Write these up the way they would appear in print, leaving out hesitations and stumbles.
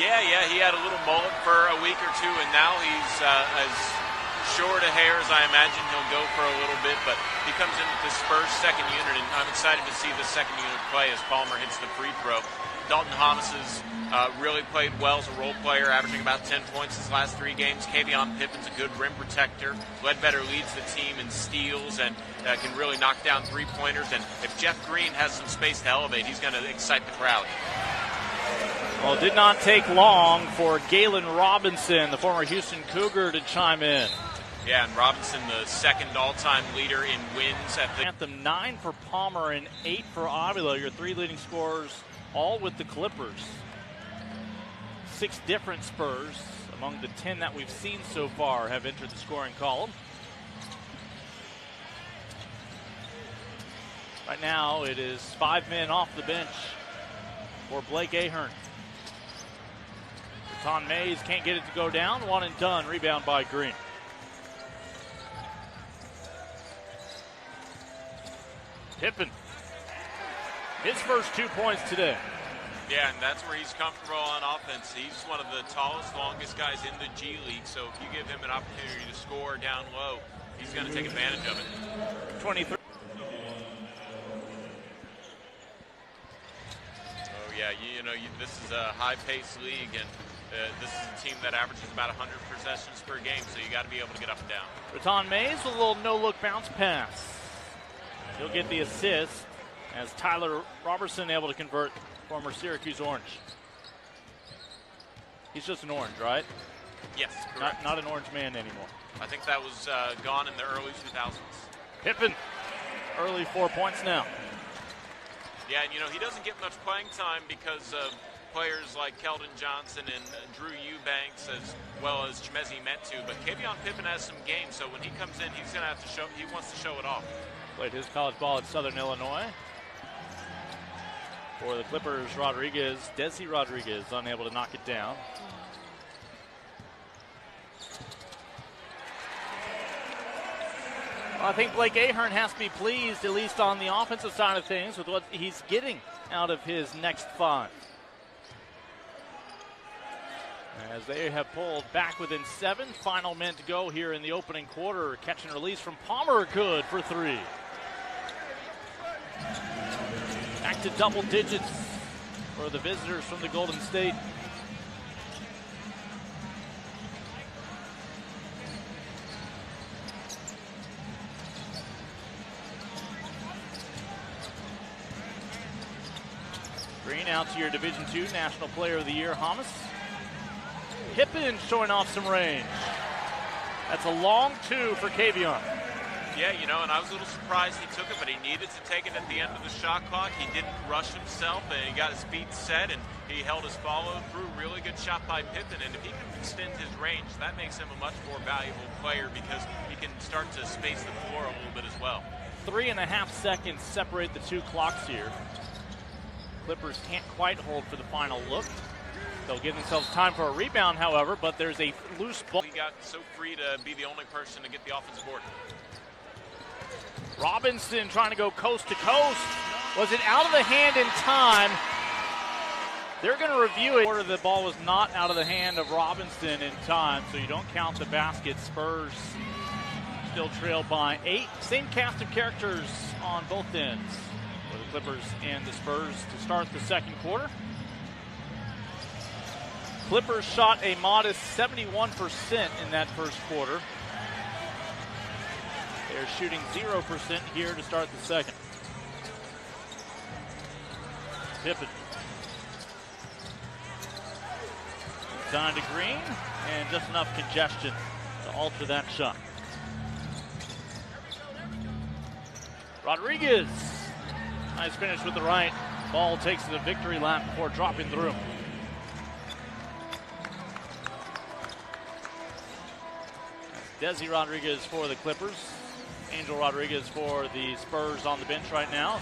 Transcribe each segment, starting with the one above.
Yeah, he had a little mullet for a week or two, and now he's as short a hair as I imagine he'll go for a little bit, but he comes in with the Spurs second unit, and I'm excited to see the second unit play as Palmer hits the free throw. Dalton Thomas has really played well as a role player, averaging about 10 points his last 3 games. Kavion Pippin's a good rim protector. Ledbetter leads the team in steals and can really knock down three-pointers, and if Jeff Green has some space to elevate, he's going to excite the crowd. Well, it did not take long for Galen Robinson, the former Houston Cougar, to chime in. Yeah, and Robinson, the second all-time leader in wins at the Anthem. 9 for Palmer and 8 for Avila, your 3 leading scorers, all with the Clippers. 6 different Spurs among the 10 that we've seen so far have entered the scoring column. Right now, it is 5 men off the bench for Blake Ahern. Ton Mays can't get it to go down. One and done. Rebound by Green. Pippen. His first 2 points today. Yeah, and that's where he's comfortable on offense. He's one of the tallest, longest guys in the G League, so if you give him an opportunity to score down low, he's going to take advantage of it. 23. Oh, yeah, this is a high-paced league, and this is a team that averages about 100 possessions per game, so you got to be able to get up and down. Raton Mays with a little no-look bounce pass. He'll get the assist as Tyler Robertson able to convert, former Syracuse Orange. He's just an Orange, right? Yes, correct. Not an Orange man anymore. I think that was gone in the early 2000s. Pippen, early 4 points now. Yeah, and he doesn't get much playing time because of players like Keldon Johnson and Drew Eubanks, as well as Chemezi Metu, but Kavion Pippen has some game, so when he comes in, he's going to have to show. He wants to show it off. Played his college ball at Southern Illinois. For the Clippers, Desi Rodriguez, unable to knock it down. Well, I think Blake Ahern has to be pleased, at least on the offensive side of things, with what he's getting out of his next 5. As they have pulled back within 7, final minute to go here in the opening quarter. Catch and release from Palmer, good for 3. Back to double digits for the visitors from the Golden State. Green out to your Division II National Player of the Year, Hamas. Pippen showing off some range. That's a long 2 for Kavion. Yeah, and I was a little surprised he took it, but he needed to take it at the end of the shot clock. He didn't rush himself, and he got his feet set, and he held his follow-through. Really good shot by Pippen, and if he can extend his range, that makes him a much more valuable player because he can start to space the floor a little bit as well. 3.5 seconds separate the 2 clocks here. Clippers can't quite hold for the final look. They'll give themselves time for a rebound, however, but there's a loose ball. He got so free to be the only person to get the offensive board. Robinson trying to go coast to coast. Was it out of the hand in time? They're going to review it. The ball was not out of the hand of Robinson in time, so you don't count the basket. Spurs still trail by 8. Same cast of characters on both ends for the Clippers and the Spurs to start the second quarter. Clippers shot a modest 71% in that first quarter. They're shooting 0% here to start the second. Pippen. Down to Green, and just enough congestion to alter that shot. Rodriguez. Nice finish with the right. Ball takes the victory lap before dropping through. Desi Rodriguez for the Clippers. Angel Rodriguez for the Spurs on the bench right now.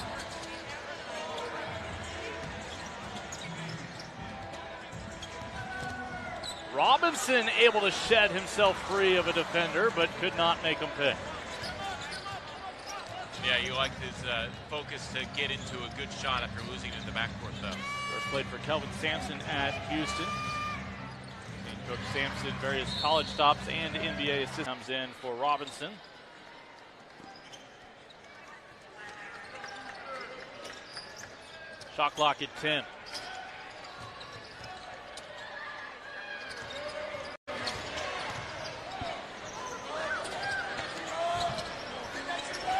Robinson able to shed himself free of a defender, but could not make him pay. Yeah, you like his focus to get into a good shot after losing it in the backcourt, though. First played for Kelvin Sampson at Houston. Coach Sampson, various college stops and NBA assist comes in for Robinson. Shot clock at 10.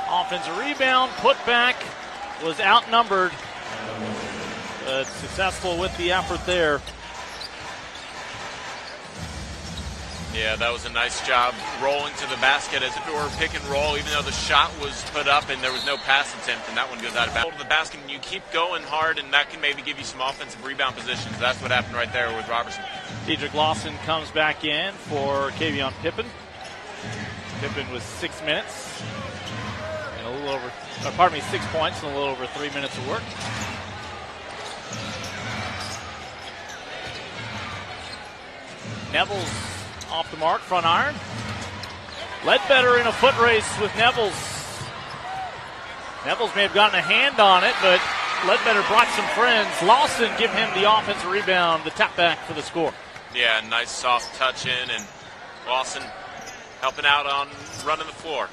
Offensive rebound, put back, was outnumbered, but successful with the effort there. Yeah, that was a nice job rolling to the basket as if it were a pick and roll, even though the shot was put up and there was no pass attempt, and that one goes out of bounds. To the basket, and you keep going hard, and that can maybe give you some offensive rebound positions. That's what happened right there with Robertson. Dedrick Lawson comes back in for Kavion Pippen. Pippen with 6 minutes and a little over, 6 points and a little over 3 minutes of work. Neville's off the mark, front iron. Ledbetter in a foot race with Neville's. Neville's may have gotten a hand on it, but Ledbetter brought some friends. Lawson give him the offensive rebound, the tap back for the score. Yeah, nice soft touch in, and Lawson helping out on running the floor.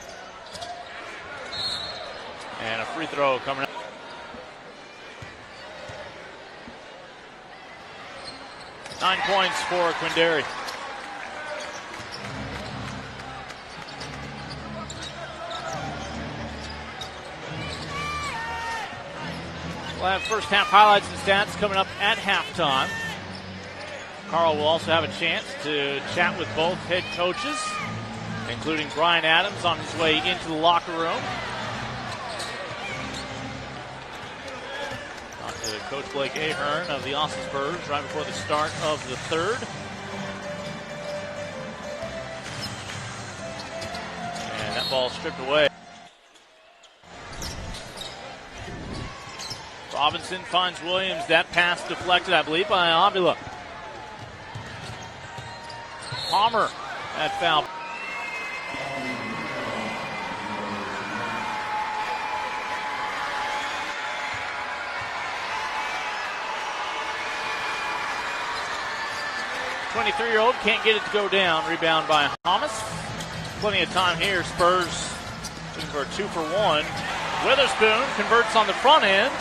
And a free throw coming up. Nine points for Quindary. We'll have first half highlights and stats coming up at halftime. Carl will also have a chance to chat with both head coaches, including Brian Adams on his way into the locker room. Talk to Coach Blake Ahern of the Austin Spurs right before the start of the third. And that ball stripped away. Robinson finds Williams. That pass deflected, I believe, by Avila. Palmer at foul. .23-year-old can't get it to go down. Rebound by Thomas. Plenty of time here. Spurs looking for a 2-for-1. Witherspoon converts on the front end.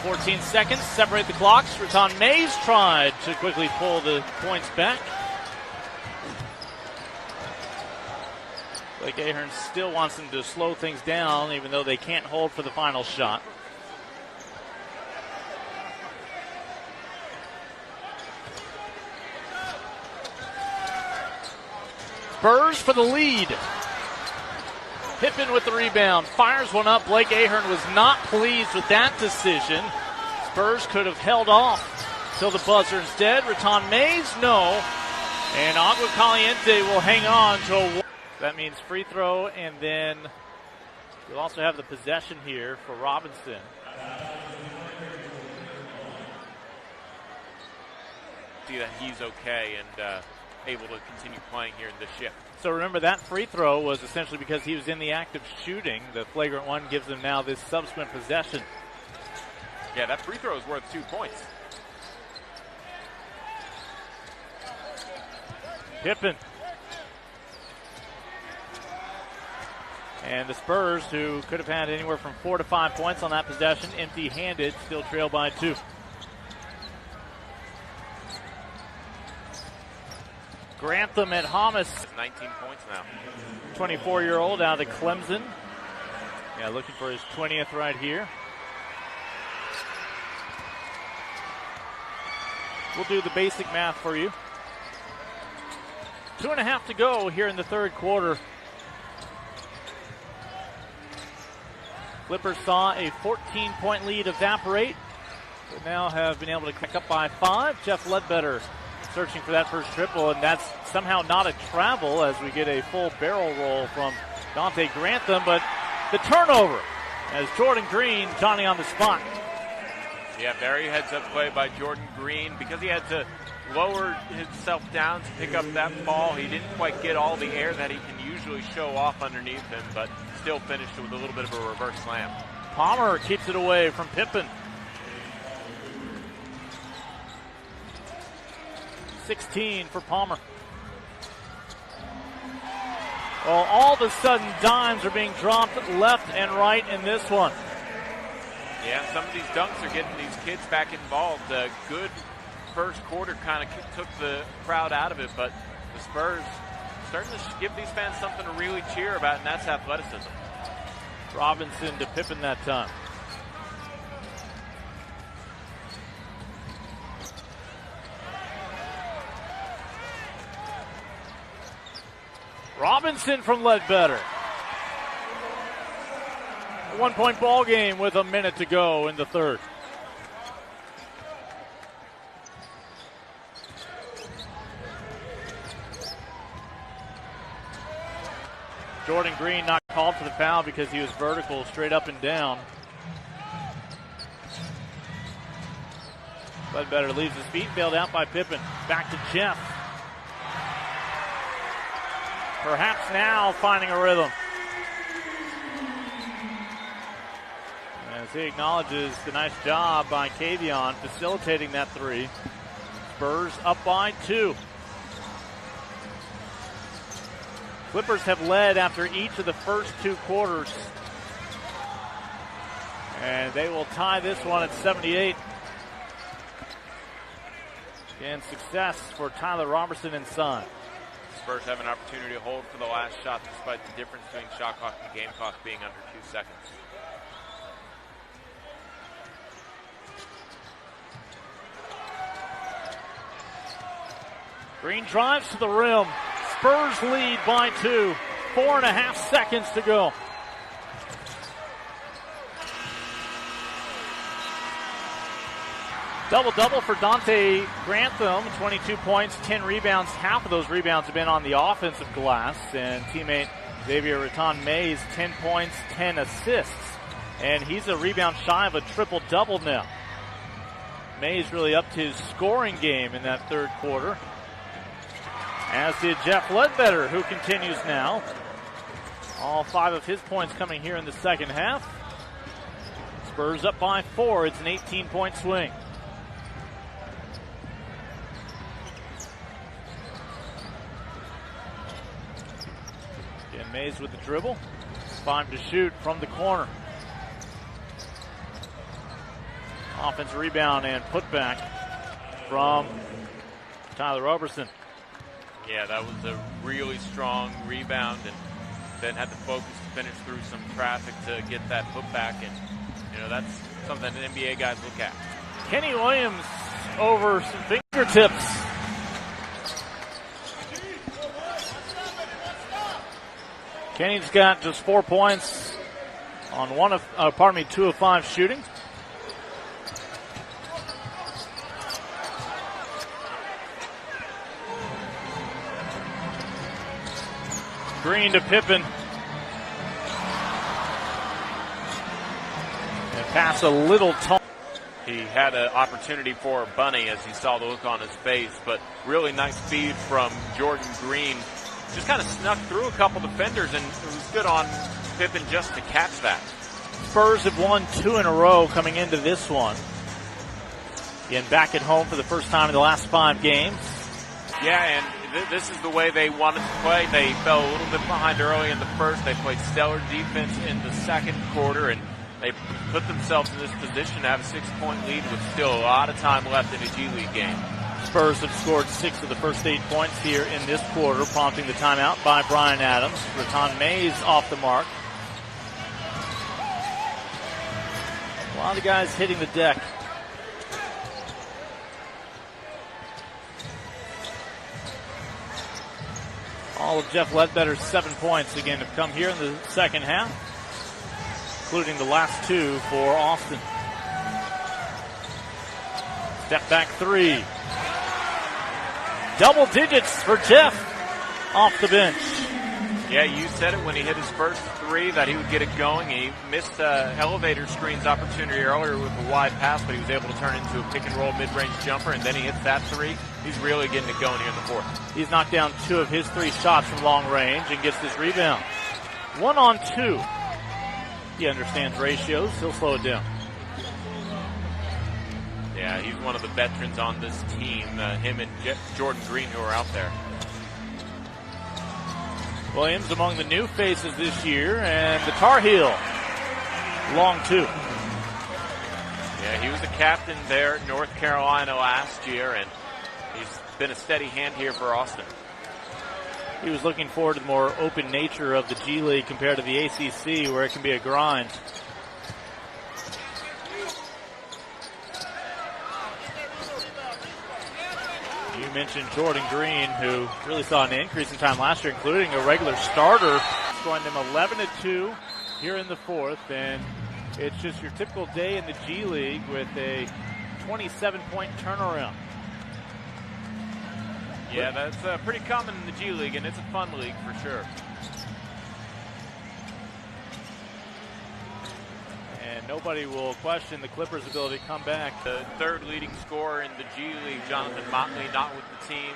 14 seconds, separate the clocks. Raton Mays tried to quickly pull the points back. Blake Ahern still wants them to slow things down, even though they can't hold for the final shot. Spurs for the lead. Pippen with the rebound, fires one up. Blake Ahern was not pleased with that decision. Spurs could have held off till the buzzer instead. Raton Mays, no. And Agua Caliente will hang on to a... That means free throw, and then we'll also have the possession here for Robinson. See that he's okay and able to continue playing here in this shift. So remember, that free throw was essentially because he was in the act of shooting. The flagrant one gives him now this subsequent possession. Yeah, that free throw is worth 2 points. Pippen. And the Spurs, who could have had anywhere from 4 to 5 points on that possession, empty-handed, still trail by 2. Grantham at Hamas. 19 points now. 24-year-old out of Clemson. Yeah, looking for his 20th right here. We'll do the basic math for you. 2.5 to go here in the third quarter. Clippers saw a 14-point lead evaporate, but now have been able to crack up by 5. Jeff Ledbetter searching for that first triple, and that's somehow not a travel as we get a full barrel roll from Dante Grantham, but the turnover as Jordan Green, Johnny on the spot. Yeah, very heads-up play by Jordan Green because he had to lower himself down to pick up that ball. He didn't quite get all the air that he can usually show off underneath him, but still finished with a little bit of a reverse slam. Palmer keeps it away from Pippen. 16 for Palmer. Well, all of a sudden, dimes are being dropped left and right in this one. Yeah, some of these dunks are getting these kids back involved. Good first quarter kind of took the crowd out of it, but the Spurs starting to give these fans something to really cheer about, and that's athleticism. Robinson to Pippen that time. Robinson from Ledbetter. A 1-point ball game with a minute to go in the third. Jordan Green not called for the foul because he was vertical straight up and down. Ledbetter leaves his feet, bailed out by Pippen. Back to Jeff. Perhaps now finding a rhythm. As he acknowledges the nice job by Kavion facilitating that three. Spurs up by 2. Clippers have led after each of the first 2 quarters. And they will tie this one at 78. Again, success for Tyler Robertson and son. Spurs have an opportunity to hold for the last shot despite the difference between shot clock and game clock being under 2 seconds. Green drives to the rim. Spurs lead by 2. 4.5 seconds to go. Double-double for Dante Grantham, 22 points, 10 rebounds. Half of those rebounds have been on the offensive glass. And teammate Xavier Raton-Mays, 10 points, 10 assists. And he's a rebound shy of a triple-double now. Mays really upped his scoring game in that third quarter. As did Jeff Ledbetter, who continues now. All 5 of his points coming here in the second half. Spurs up by 4. It's an 18-point swing. Again, Mays with the dribble. 5 to shoot from the corner. Offensive rebound and putback from Tyler Robertson. Yeah, that was a really strong rebound, and then had to focus to finish through some traffic to get that putback, and that's something that NBA guys look at. Kenny Williams over some fingertips. Kenny's got just 4 points on 2 of 5 shooting. Green to Pippen. And pass a little tall. He had an opportunity for a bunny as he saw the look on his face, but really nice feed from Jordan Green. Just kind of snuck through a couple defenders, and it was good on Pippen just to catch that. Spurs have won 2 in a row coming into this one. Again, back at home for the first time in the last 5 games. Yeah, and this is the way they wanted to play. They fell a little bit behind early in the first. They played stellar defense in the second quarter, and they put themselves in this position to have a 6-point lead with still a lot of time left in a G League game. Spurs have scored 6 of the first 8 points here in this quarter, prompting the timeout by Brian Adams. Raton-Mays off the mark. A lot of guys hitting the deck. All of Jeff Ledbetter's 7 points, again, have come here in the second half, including the last 2 for Austin. Step back 3. Double digits for Jeff off the bench. Yeah, you said it when he hit his first 3 that he would get it going. He missed elevator screens opportunity earlier with a wide pass, but he was able to turn it into a pick and roll mid-range jumper, and then he hits that 3. He's really getting it going here in the fourth. He's knocked down 2 of his 3 shots from long range and gets this rebound. 1 on 2. He understands ratios. He'll slow it down. Yeah, Yeah, he's one of the veterans on this team, him and Jordan Green, who are out there. Williams among the new faces this year, and the Tar Heel, long two. Yeah, he was the captain there at North Carolina last year, and he's been a steady hand here for Austin. He was looking forward to the more open nature of the G League compared to the ACC, where it can be a grind. You mentioned Jordan Green, who really saw an increase in time last year, including a regular starter. Scoring them 11-2 here in the fourth, and it's just your typical day in the G League with a 27-point turnaround. Yeah, that's pretty common in the G League, and it's a fun league for sure. And nobody will question the Clippers' ability to come back. The third leading scorer in the G League, Jonathan Motley, not with the team.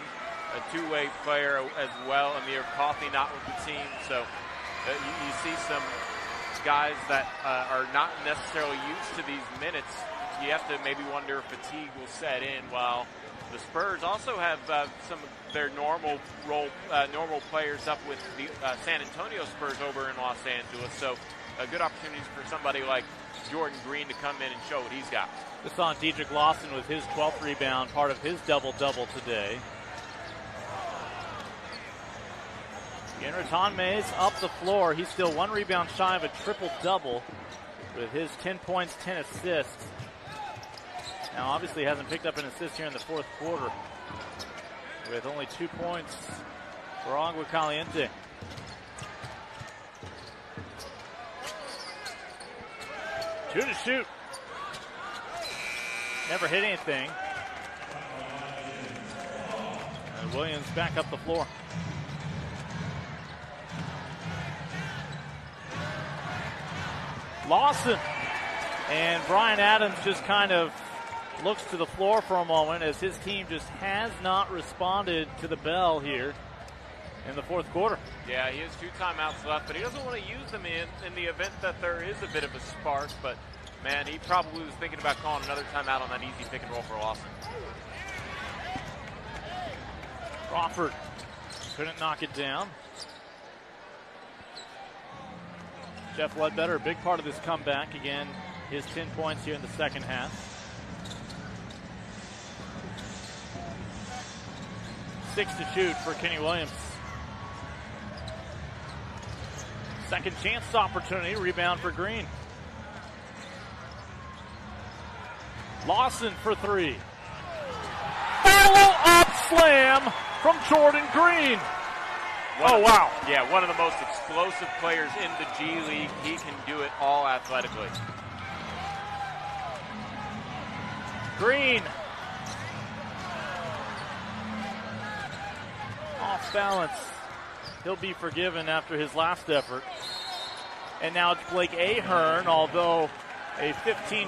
A two-way player as well, Amir Coffey, not with the team. So you see some guys that are not necessarily used to these minutes. You have to maybe wonder if fatigue will set in, while the Spurs also have some of their normal players up with the San Antonio Spurs over in Los Angeles. So good opportunities for somebody like Jordan Green to come in and show what he's got. This on Dedrick Lawson with his 12th rebound, part of his double-double today. Again, Raton Mays up the floor. He's still one rebound shy of a triple-double with his 10 points, 10 assists. Now, obviously hasn't picked up an assist here in the fourth quarter with only 2 points for Agua Caliente. Two to shoot. Never hit anything. And Williams back up the floor. Lawson. And Brian Adams just kind of looks to the floor for a moment as his team just has not responded to the bell here in the fourth quarter. Yeah, he has 2 timeouts left, but he doesn't want to use them in the event that there is a bit of a spark. But, man, he probably was thinking about calling another timeout on that easy pick and roll for Lawson. Crawford couldn't knock it down. Jeff Ledbetter, a big part of this comeback. Again, his 10 points here in the second half. 6 to shoot for Kenny Williams. Second chance opportunity, rebound for Green. Lawson for 3. Follow-up slam from Jordan Green. Oh, wow. Yeah, one of the most explosive players in the G League. He can do it all athletically. Green. Off balance. He'll be forgiven after his last effort. And now it's Blake Ahern, although a 15